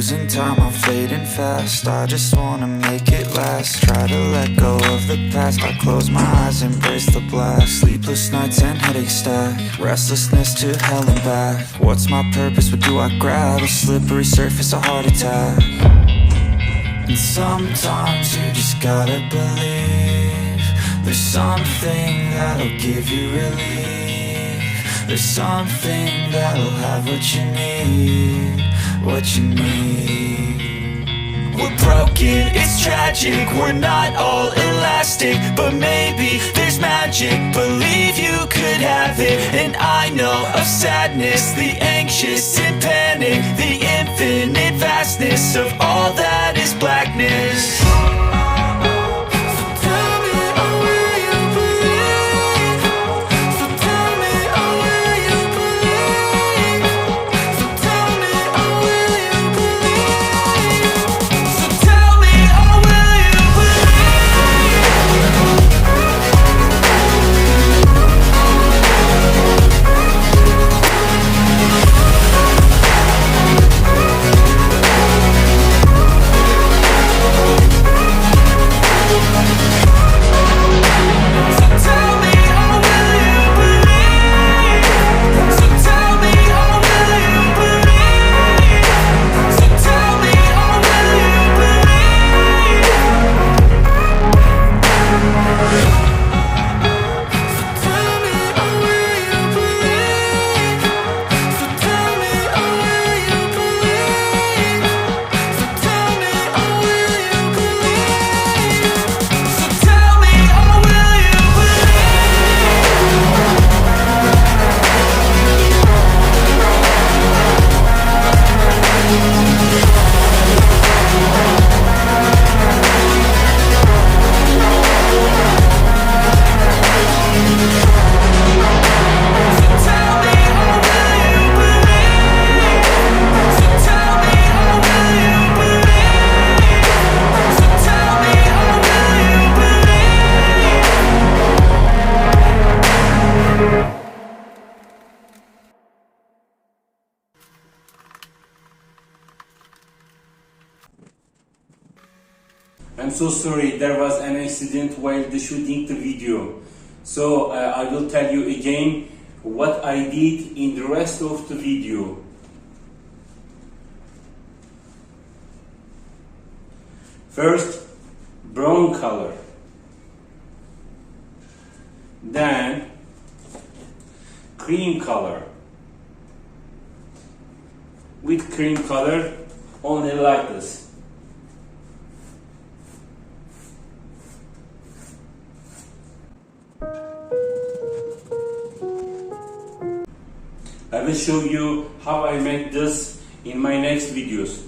losing time, I'm fading fast. I just wanna make it last. Try to let go of the past. I close my eyes, embrace the blast. Sleepless nights and headaches stack. Restlessness to hell and back. What's my purpose, what do I grab? A slippery surface, a heart attack. And sometimes you just gotta believe there's something that'll give you relief. There's something that'll have what you need, what you need. We're broken, it's tragic, we're not all elastic, but maybe there's magic. Believe you could have it, and I know of sadness, the anxious and panic, the infinite vastness of all that is blackness. I'm so sorry, there was an accident while shooting the video. So I will tell you again what I did in the rest of the video. First, brown color. Then, cream color. With cream color, only like this. I will show you how I make this in my next videos.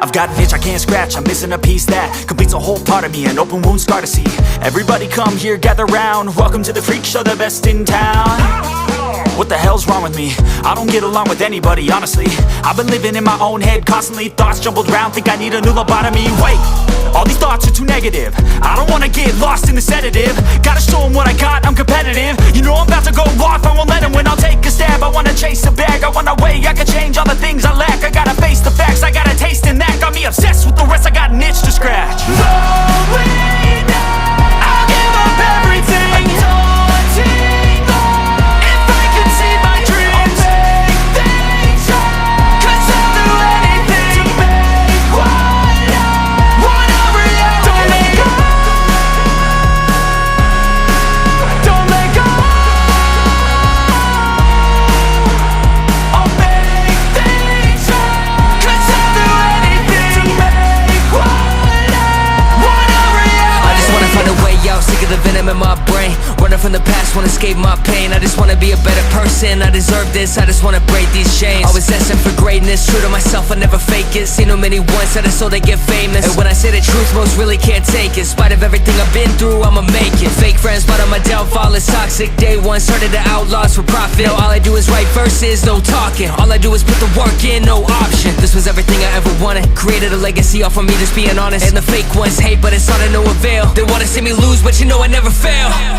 I've got an itch I can't scratch, I'm missing a piece that completes a whole part of me, an open wound scar to see. Everybody come here, gather round, welcome to the freak show, the best in town. What the hell's wrong with me? I don't get along with anybody, honestly. I've been living in my own head constantly, thoughts jumbled round, think I need a new lobotomy. Wait, all these thoughts are too negative. I don't wanna get lost in the sedative. Gotta show them what I got, I'm competitive. You know I'm about to go off, I won't let them win, I'll take a stab. I wanna chase a bag, I wanna weigh, I can change all the things I lack. I gotta face the facts, I got a taste in that. Got me obsessed with the rest, I got an itch to scratch. Slowing down, I'll give up everything. In my brain, running from the past, wanna escape my pain. I just wanna be a better person, I deserve this, I just wanna break these chains. Always asking for greatness, true to myself, I never fake it. Seen too many once, I just so they get famous. And when I say the truth, most really can't take it. In spite of everything I've been through, I'ma make it. Fake friends, but on my downfall is toxic. Day one, started the outlaws for profit. Now all I do is write verses, no talking. All I do is put the work in, no option. This was everything I ever wanted, created a legacy off of me just being honest. And the fake ones hate, but it's all to no avail. They wanna see me lose, but you know I never fail.